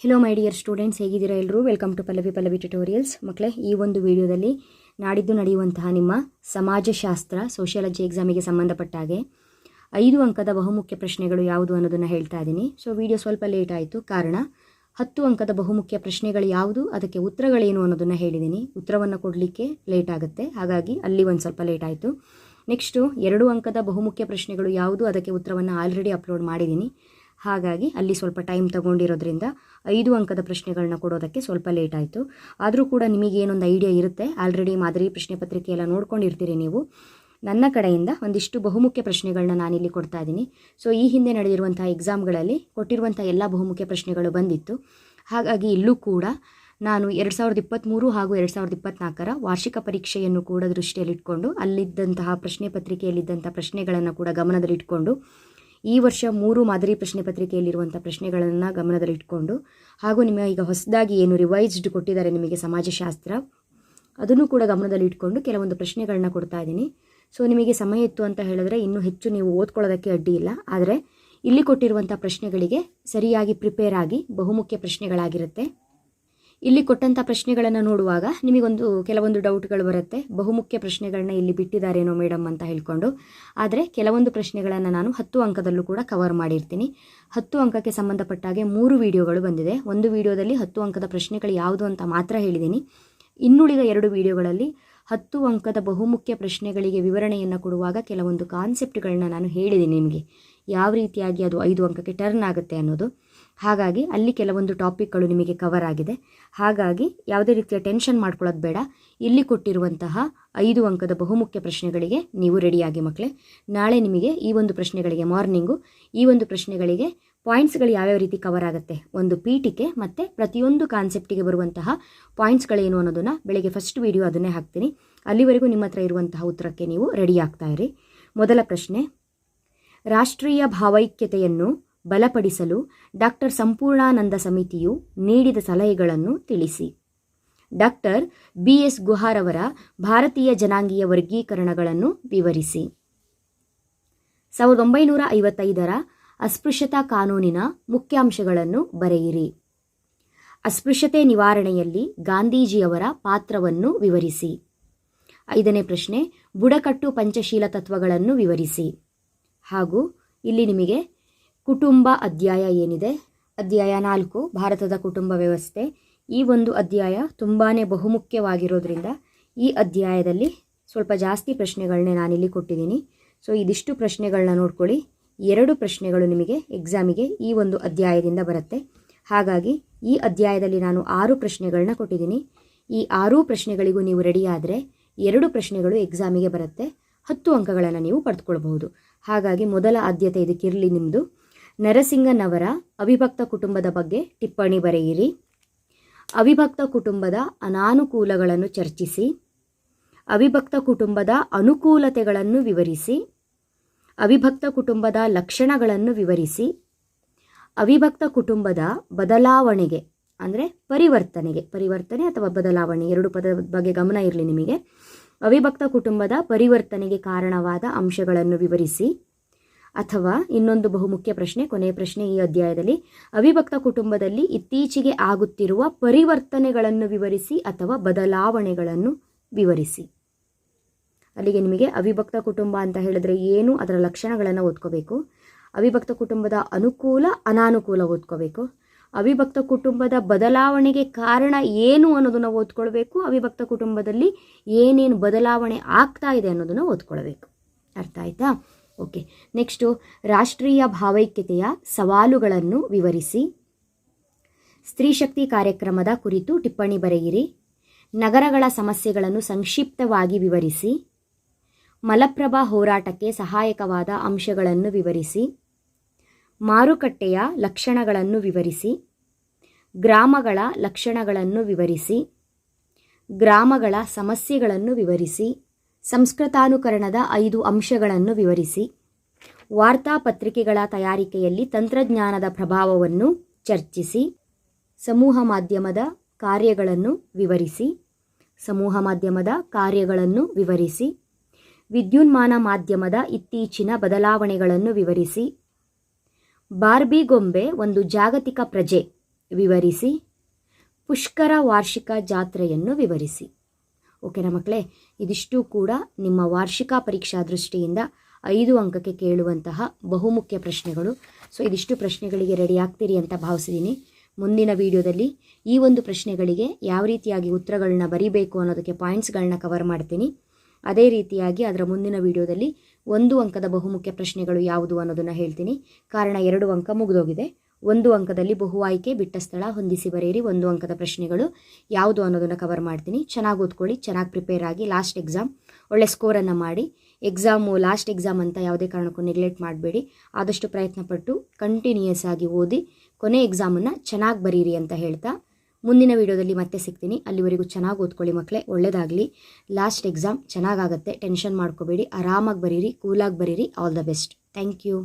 Hello my dear students, ಹೇಗಿದ್ದೀರಾ ಎಲ್ಲರೂ? Welcome to Pallavi tutorials. ಮಕ್ಕಳೇ, ಈ ಒಂದು ವಿಡಿಯೋದಲ್ಲಿ ನಾಡಿದ್ದು ನಡೆಯುವಂತಹ ನಿಮ್ಮ ಸಮಾಜಶಾಸ್ತ್ರ ಸೋಷಿಯಾಲಜಿ ಎಕ್ಸಾಮಿಗೆ ಸಂಬಂಧಪಟ್ಟ ಹಾಗೆ 5 ಅಂಕದ ಬಹುಮುಖ್ಯ ಪ್ರಶ್ನೆಗಳು ಯಾವುದು ಅನ್ನೋದನ್ನು ಹೇಳ್ತಾ ಇದ್ದೀನಿ. ಸೊ ವಿಡಿಯೋ ಸ್ವಲ್ಪ ಲೇಟ್ ಆಯಿತು, ಕಾರಣ 10 ಅಂಕದ ಬಹುಮುಖ್ಯ ಪ್ರಶ್ನೆಗಳು ಯಾವುದು, ಅದಕ್ಕೆ ಉತ್ತರಗಳೇನು ಅನ್ನೋದನ್ನು ಹೇಳಿದ್ದೀನಿ. ಉತ್ತರವನ್ನು ಕೊಡಲಿಕ್ಕೆ ಲೇಟ್ ಆಗುತ್ತೆ, ಹಾಗಾಗಿ ಅಲ್ಲಿ ಒಂದು ಸ್ವಲ್ಪ ಲೇಟ್ ಆಯಿತು. ನೆಕ್ಸ್ಟು 2 ಅಂಕದ ಬಹುಮುಖ್ಯ ಪ್ರಶ್ನೆಗಳು ಯಾವುದು, ಅದಕ್ಕೆ ಉತ್ತರವನ್ನು ಆಲ್ರೆಡಿ ಅಪ್ಲೋಡ್ ಮಾಡಿದ್ದೀನಿ. ಹಾಗಾಗಿ ಅಲ್ಲಿ ಸ್ವಲ್ಪ ಟೈಮ್ ತಗೊಂಡಿರೋದ್ರಿಂದ 5 ಅಂಕದ ಪ್ರಶ್ನೆಗಳನ್ನ ಕೊಡೋದಕ್ಕೆ ಸ್ವಲ್ಪ ಲೇಟ್ ಆಯಿತು. ಆದರೂ ಕೂಡ ನಿಮಗೇನೊಂದು ಐಡಿಯಾ ಇರುತ್ತೆ, ಆಲ್ರೆಡಿ ಮಾದರಿ ಪ್ರಶ್ನೆ ಪತ್ರಿಕೆ ಎಲ್ಲ ನೋಡ್ಕೊಂಡಿರ್ತೀರಿ ನೀವು. ನನ್ನ ಕಡೆಯಿಂದ ಒಂದಿಷ್ಟು ಬಹುಮುಖ್ಯ ಪ್ರಶ್ನೆಗಳನ್ನ ನಾನಿಲ್ಲಿ ಕೊಡ್ತಾ ಇದ್ದೀನಿ. ಸೊ ಈ ಹಿಂದೆ ನಡೆದಿರುವಂಥ ಎಕ್ಸಾಮ್ಗಳಲ್ಲಿ ಕೊಟ್ಟಿರುವಂಥ ಎಲ್ಲ ಬಹುಮುಖ್ಯ ಪ್ರಶ್ನೆಗಳು ಬಂದಿತ್ತು. ಹಾಗಾಗಿ ಇಲ್ಲೂ ಕೂಡ ನಾನು 2023 ಹಾಗೂ 2024 ವಾರ್ಷಿಕ ಪರೀಕ್ಷೆಯನ್ನು ಕೂಡ ದೃಷ್ಟಿಯಲ್ಲಿಟ್ಕೊಂಡು ಅಲ್ಲಿದ್ದಂತಹ ಪ್ರಶ್ನೆ ಪತ್ರಿಕೆಯಲ್ಲಿದ್ದಂಥ ಪ್ರಶ್ನೆಗಳನ್ನು ಕೂಡ ಗಮನದಲ್ಲಿಟ್ಕೊಂಡು ಈ ವರ್ಷ 3 ಮಾದರಿ ಪ್ರಶ್ನೆ ಪತ್ರಿಕೆಯಲ್ಲಿರುವಂಥ ಪ್ರಶ್ನೆಗಳನ್ನು ಗಮನದಲ್ಲಿಟ್ಕೊಂಡು ಹಾಗೂ ನಿಮ್ಮ ಈಗ ಹೊಸದಾಗಿ ಏನು ರಿವೈಸ್ಡ್ ಕೊಟ್ಟಿದ್ದಾರೆ ನಿಮಗೆ ಸಮಾಜಶಾಸ್ತ್ರ, ಅದನ್ನು ಕೂಡ ಗಮನದಲ್ಲಿಟ್ಕೊಂಡು ಕೆಲವೊಂದು ಪ್ರಶ್ನೆಗಳನ್ನ ಕೊಡ್ತಾ ಇದ್ದೀನಿ. ಸೊ ನಿಮಗೆ ಸಮಯ ಇತ್ತು ಅಂತ ಹೇಳಿದ್ರೆ ಇನ್ನೂ ಹೆಚ್ಚು ನೀವು ಓದ್ಕೊಳ್ಳೋದಕ್ಕೆ ಅಡ್ಡಿ ಇಲ್ಲ. ಆದರೆ ಇಲ್ಲಿ ಕೊಟ್ಟಿರುವಂಥ ಪ್ರಶ್ನೆಗಳಿಗೆ ಸರಿಯಾಗಿ ಪ್ರಿಪೇರ್ ಆಗಿ ಬಹುಮುಖ್ಯ ಪ್ರಶ್ನೆಗಳಾಗಿರುತ್ತೆ. ಇಲ್ಲಿ ಕೊಟ್ಟಂಥ ಪ್ರಶ್ನೆಗಳನ್ನು ನೋಡುವಾಗ ನಿಮಗೊಂದು ಕೆಲವೊಂದು ಡೌಟ್ಗಳು ಬರುತ್ತೆ, ಬಹುಮುಖ್ಯ ಪ್ರಶ್ನೆಗಳನ್ನ ಇಲ್ಲಿ ಬಿಟ್ಟಿದ್ದಾರೇನೋ ಮೇಡಮ್ ಅಂತ ಹೇಳ್ಕೊಂಡು. ಆದರೆ ಕೆಲವೊಂದು ಪ್ರಶ್ನೆಗಳನ್ನು ನಾನು 10 ಅಂಕದಲ್ಲೂ ಕೂಡ ಕವರ್ ಮಾಡಿರ್ತೀನಿ. 10 ಅಂಕಕ್ಕೆ ಸಂಬಂಧಪಟ್ಟಾಗೆ 3 ವಿಡಿಯೋಗಳು ಬಂದಿದೆ. ಒಂದು ವಿಡಿಯೋದಲ್ಲಿ 10 ಅಂಕದ ಪ್ರಶ್ನೆಗಳು ಯಾವುದು ಅಂತ ಮಾತ್ರ ಹೇಳಿದ್ದೀನಿ. ಇನ್ನುಳಿದ 2 ವಿಡಿಯೋಗಳಲ್ಲಿ 10 ಅಂಕದ ಬಹುಮುಖ್ಯ ಪ್ರಶ್ನೆಗಳಿಗೆ ವಿವರಣೆಯನ್ನು ಕೊಡುವಾಗ ಕೆಲವೊಂದು ಕಾನ್ಸೆಪ್ಟ್ಗಳನ್ನ ನಾನು ಹೇಳಿದ್ದೀನಿ ನಿಮಗೆ, ಯಾವ ರೀತಿಯಾಗಿ ಅದು 5 ಅಂಕಕ್ಕೆ ಟರ್ನ್ ಆಗುತ್ತೆ ಅನ್ನೋದು. ಹಾಗಾಗಿ ಅಲ್ಲಿ ಕೆಲವೊಂದು ಟಾಪಿಕ್ಗಳು ನಿಮಗೆ ಕವರ್ ಆಗಿದೆ. ಹಾಗಾಗಿ ಯಾವುದೇ ರೀತಿಯ ಟೆನ್ಷನ್ ಮಾಡ್ಕೊಳ್ಳೋದು ಬೇಡ. ಇಲ್ಲಿ ಕೊಟ್ಟಿರುವಂತಹ 5 ಅಂಕದ ಬಹುಮುಖ್ಯ ಪ್ರಶ್ನೆಗಳಿಗೆ ನೀವು ರೆಡಿಯಾಗಿ ಮಕ್ಕಳೇ. ನಾಳೆ ನಿಮಗೆ ಈ ಒಂದು ಪ್ರಶ್ನೆಗಳಿಗೆ ಮಾರ್ನಿಂಗು ಈ ಒಂದು ಪ್ರಶ್ನೆಗಳಿಗೆ ಪಾಯಿಂಟ್ಸ್ಗಳು ಯಾವ್ಯಾವ ರೀತಿ ಕವರ್ ಆಗುತ್ತೆ, ಒಂದು ಪೀಠಿಕೆ ಮತ್ತು ಪ್ರತಿಯೊಂದು ಕಾನ್ಸೆಪ್ಟಿಗೆ ಬರುವಂತಹ ಪಾಯಿಂಟ್ಸ್ಗಳೇನು ಅನ್ನೋದನ್ನು ಬೆಳಗ್ಗೆ ಫಸ್ಟ್ ವಿಡಿಯೋ ಅದನ್ನೇ ಹಾಕ್ತೀನಿ. ಅಲ್ಲಿವರೆಗೂ ನಿಮ್ಮ ಹತ್ರ ಇರುವಂತಹ ಉತ್ತರಕ್ಕೆ ನೀವು ರೆಡಿ ಆಗ್ತಾ ಇರಿ. ಮೊದಲ ಪ್ರಶ್ನೆ, ರಾಷ್ಟ್ರೀಯ ಭಾವೈಕ್ಯತೆಯನ್ನು ಬಲಪಡಿಸಲು ಡಾಕ್ಟರ್ ಸಂಪೂರ್ಣಾನಂದ ಸಮಿತಿಯು ನೀಡಿದ ಸಲಹೆಗಳನ್ನು ತಿಳಿಸಿ. ಡಾಕ್ಟರ್ BS ಗುಹಾರ್ ಅವರ ಭಾರತೀಯ ಜನಾಂಗೀಯ ವರ್ಗೀಕರಣಗಳನ್ನು ವಿವರಿಸಿ. 1955ರ ಅಸ್ಪೃಶ್ಯತಾ ಕಾನೂನಿನ ಮುಖ್ಯಾಂಶಗಳನ್ನು ಬರೆಯಿರಿ. ಅಸ್ಪೃಶ್ಯತೆ ನಿವಾರಣೆಯಲ್ಲಿ ಗಾಂಧೀಜಿಯವರ ಪಾತ್ರವನ್ನು ವಿವರಿಸಿ. 5ನೇ ಪ್ರಶ್ನೆ, ಬುಡಕಟ್ಟು ಪಂಚಶೀಲ ತತ್ವಗಳನ್ನು ವಿವರಿಸಿ. ಹಾಗೂ ಇಲ್ಲಿ ನಿಮಗೆ ಕುಟುಂಬ ಅಧ್ಯಾಯ ಏನಿದೆ, ಅಧ್ಯಾಯ 4 ಭಾರತದ ಕುಟುಂಬ ವ್ಯವಸ್ಥೆ, ಈ ಒಂದು ಅಧ್ಯಾಯ ತುಂಬಾ ಬಹುಮುಖ್ಯವಾಗಿರೋದ್ರಿಂದ ಈ ಅಧ್ಯಾಯದಲ್ಲಿ ಸ್ವಲ್ಪ ಜಾಸ್ತಿ ಪ್ರಶ್ನೆಗಳನ್ನೇ ನಾನಿಲ್ಲಿ ಕೊಟ್ಟಿದ್ದೀನಿ. ಸೊ ಇದಿಷ್ಟು ಪ್ರಶ್ನೆಗಳನ್ನ ನೋಡ್ಕೊಳ್ಳಿ. 2 ಪ್ರಶ್ನೆಗಳು ನಿಮಗೆ ಎಕ್ಸಾಮಿಗೆ ಈ ಒಂದು ಅಧ್ಯಾಯದಿಂದ ಬರುತ್ತೆ. ಹಾಗಾಗಿ ಈ ಅಧ್ಯಾಯದಲ್ಲಿ ನಾನು 6 ಪ್ರಶ್ನೆಗಳನ್ನ ಕೊಟ್ಟಿದ್ದೀನಿ. ಈ 6 ಪ್ರಶ್ನೆಗಳಿಗೂ ನೀವು ರೆಡಿ ಆದರೆ 2 ಪ್ರಶ್ನೆಗಳು ಎಕ್ಸಾಮಿಗೆ ಬರುತ್ತೆ. 10 ಅಂಕಗಳನ್ನು ನೀವು ಪಡೆದುಕೊಳ್ಬಹುದು. ಹಾಗಾಗಿ ಮೊದಲ ಆದ್ಯತೆ ಇದಕ್ಕಿರಲಿ ನಿಮ್ಮದು. ನರಸಿಂಗನವರ ಅವಿಭಕ್ತ ಕುಟುಂಬದ ಬಗ್ಗೆ ಟಿಪ್ಪಣಿ ಬರೆಯಿರಿ. ಅವಿಭಕ್ತ ಕುಟುಂಬದ ಅನಾನುಕೂಲಗಳನ್ನು ಚರ್ಚಿಸಿ. ಅವಿಭಕ್ತ ಕುಟುಂಬದ ಅನುಕೂಲತೆಗಳನ್ನು ವಿವರಿಸಿ. ಅವಿಭಕ್ತ ಕುಟುಂಬದ ಲಕ್ಷಣಗಳನ್ನು ವಿವರಿಸಿ. ಅವಿಭಕ್ತ ಕುಟುಂಬದ ಬದಲಾವಣೆಗೆ ಅಂದರೆ ಪರಿವರ್ತನೆ ಅಥವಾ ಬದಲಾವಣೆ 2 ಪದದ ಬಗ್ಗೆ ಗಮನ ಇರಲಿ ನಿಮಗೆ. ಅವಿಭಕ್ತ ಕುಟುಂಬದ ಪರಿವರ್ತನೆಗೆ ಕಾರಣವಾದ ಅಂಶಗಳನ್ನು ವಿವರಿಸಿ. ಅಥವಾ ಇನ್ನೊಂದು ಬಹುಮುಖ್ಯ ಪ್ರಶ್ನೆ, ಕೊನೆಯ ಪ್ರಶ್ನೆ ಈ ಅಧ್ಯಾಯದಲ್ಲಿ, ಅವಿಭಕ್ತ ಕುಟುಂಬದಲ್ಲಿ ಇತ್ತೀಚೆಗೆ ಆಗುತ್ತಿರುವ ಪರಿವರ್ತನೆಗಳನ್ನು ವಿವರಿಸಿ ಅಥವಾ ಬದಲಾವಣೆಗಳನ್ನು ವಿವರಿಸಿ. ಅಲ್ಲಿಗೆ ನಿಮಗೆ ಅವಿಭಕ್ತ ಕುಟುಂಬ ಅಂತ ಹೇಳಿದ್ರೆ ಏನು, ಅದರ ಲಕ್ಷಣಗಳನ್ನು ಓದ್ಕೋಬೇಕು. ಅವಿಭಕ್ತ ಕುಟುಂಬದ ಅನುಕೂಲ ಅನಾನುಕೂಲ ಓದ್ಕೋಬೇಕು. ಅವಿಭಕ್ತ ಕುಟುಂಬದ ಬದಲಾವಣೆಗೆ ಕಾರಣ ಏನು ಅನ್ನೋದನ್ನು ಓದ್ಕೊಳ್ಬೇಕು. ಅವಿಭಕ್ತ ಕುಟುಂಬದಲ್ಲಿ ಏನೇನು ಬದಲಾವಣೆ ಆಗ್ತಾ ಇದೆ ಅನ್ನೋದನ್ನು ಓದ್ಕೊಳ್ಬೇಕು. ಅರ್ಥ ಆಯ್ತಾ? ಓಕೆ. ನೆಕ್ಸ್ಟು, ರಾಷ್ಟ್ರೀಯ ಭಾವೈಕ್ಯತೆಯ ಸವಾಲುಗಳನ್ನು ವಿವರಿಸಿ. ಸ್ತ್ರೀ ಶಕ್ತಿ ಕಾರ್ಯಕ್ರಮದ ಕುರಿತು ಟಿಪ್ಪಣಿ ಬರೆಯಿರಿ. ನಗರಗಳ ಸಮಸ್ಯೆಗಳನ್ನು ಸಂಕ್ಷಿಪ್ತವಾಗಿ ವಿವರಿಸಿ. ಮಲಪ್ರಭಾ ಹೋರಾಟಕ್ಕೆ ಸಹಾಯಕವಾದ ಅಂಶಗಳನ್ನು ವಿವರಿಸಿ. ಮಾರುಕಟ್ಟೆಯ ಲಕ್ಷಣಗಳನ್ನು ವಿವರಿಸಿ. ಗ್ರಾಮಗಳ ಲಕ್ಷಣಗಳನ್ನು ವಿವರಿಸಿ. ಗ್ರಾಮಗಳ ಸಮಸ್ಯೆಗಳನ್ನು ವಿವರಿಸಿ. ಸಂಸ್ಕೃತಾನುಕರಣದ 5 ಅಂಶಗಳನ್ನು ವಿವರಿಸಿ. ವಾರ್ತಾಪತ್ರಿಕೆಗಳ ತಯಾರಿಕೆಯಲ್ಲಿ ತಂತ್ರಜ್ಞಾನದ ಪ್ರಭಾವವನ್ನು ಚರ್ಚಿಸಿ. ಸಮೂಹ ಮಾಧ್ಯಮದ ಕಾರ್ಯಗಳನ್ನು ವಿವರಿಸಿ. ವಿದ್ಯುನ್ಮಾನ ಮಾಧ್ಯಮದ ಇತ್ತೀಚಿನ ಬದಲಾವಣೆಗಳನ್ನು ವಿವರಿಸಿ. ಬಾರ್ಬಿ ಗೊಂಬೆ ಒಂದು ಜಾಗತಿಕ ಪ್ರಜೆ ವಿವರಿಸಿ. ಪುಷ್ಕರ ವಾರ್ಷಿಕ ಜಾತ್ರೆಯನ್ನು ವಿವರಿಸಿ. ಓಕೆನಾ ಮಕ್ಕಳೇ, ಇದಿಷ್ಟು ಕೂಡ ನಿಮ್ಮ ವಾರ್ಷಿಕ ಪರೀಕ್ಷಾ ದೃಷ್ಟಿಯಿಂದ 5 ಅಂಕಕ್ಕೆ ಕೇಳುವಂತಹ ಬಹುಮುಖ್ಯ ಪ್ರಶ್ನೆಗಳು. ಸೊ ಇದಿಷ್ಟು ಪ್ರಶ್ನೆಗಳಿಗೆ ರೆಡಿ ಆಗ್ತೀರಿ ಅಂತ ಭಾವಿಸಿದ್ದೀನಿ. ಮುಂದಿನ ವಿಡಿಯೋದಲ್ಲಿ ಈ ಒಂದು ಪ್ರಶ್ನೆಗಳಿಗೆ ಯಾವ ರೀತಿಯಾಗಿ ಉತ್ತರಗಳನ್ನ ಬರೀಬೇಕು ಅನ್ನೋದಕ್ಕೆ ಪಾಯಿಂಟ್ಸ್ಗಳನ್ನ ಕವರ್ ಮಾಡ್ತೀನಿ. ಅದೇ ರೀತಿಯಾಗಿ ಅದರ ಮುಂದಿನ ವಿಡಿಯೋದಲ್ಲಿ 1 ಅಂಕದ ಬಹುಮುಖ್ಯ ಪ್ರಶ್ನೆಗಳು ಯಾವುದು ಅನ್ನೋದನ್ನು ಹೇಳ್ತೀನಿ. ಕಾರಣ 2 ಅಂಕ ಮುಗಿದೋಗಿದೆ. 1 ಅಂಕದಲ್ಲಿ ಬಹು ಆಯ್ಕೆ, ಬಿಟ್ಟ ಸ್ಥಳ, ಹೊಂದಿಸಿ ಬರೆಯಿರಿ 1 ಅಂಕದ ಪ್ರಶ್ನೆಗಳು ಯಾವುದು ಅನ್ನೋದನ್ನು ಕವರ್ ಮಾಡ್ತೀನಿ. ಚೆನ್ನಾಗಿ ಓದ್ಕೊಳ್ಳಿ, ಚೆನ್ನಾಗಿ ಪ್ರಿಪೇರ್ ಆಗಿ ಲಾಸ್ಟ್ ಎಕ್ಸಾಮ್ ಒಳ್ಳೆ ಸ್ಕೋರನ್ನು ಮಾಡಿ. ಲಾಸ್ಟ್ ಎಕ್ಸಾಮ್ ಅಂತ ಯಾವುದೇ ಕಾರಣಕ್ಕೂ ನೆಗ್ಲೆಕ್ಟ್ ಮಾಡಬೇಡಿ. ಆದಷ್ಟು ಪ್ರಯತ್ನಪಟ್ಟು ಕಂಟಿನ್ಯೂಯಸ್ ಆಗಿ ಓದಿ ಕೊನೆ ಎಕ್ಸಾಮನ್ನು ಚೆನ್ನಾಗಿ ಬರೀರಿ ಅಂತ ಹೇಳ್ತಾ ಮುಂದಿನ ವಿಡಿಯೋದಲ್ಲಿ ಮತ್ತೆ ಸಿಗ್ತೀನಿ. ಅಲ್ಲಿವರೆಗೂ ಚೆನ್ನಾಗಿ ಓದ್ಕೊಳ್ಳಿ ಮಕ್ಕಳೇ, ಒಳ್ಳೆಯದಾಗಲಿ. ಲಾಸ್ಟ್ ಎಕ್ಸಾಮ್ ಚೆನ್ನಾಗಾಗತ್ತೆ, ಟೆನ್ಷನ್ ಮಾಡ್ಕೋಬೇಡಿ, ಆರಾಮಾಗಿ ಬರೀರಿ, ಕೂಲಾಗಿ ಬರೀರಿ. All the best. Thank you.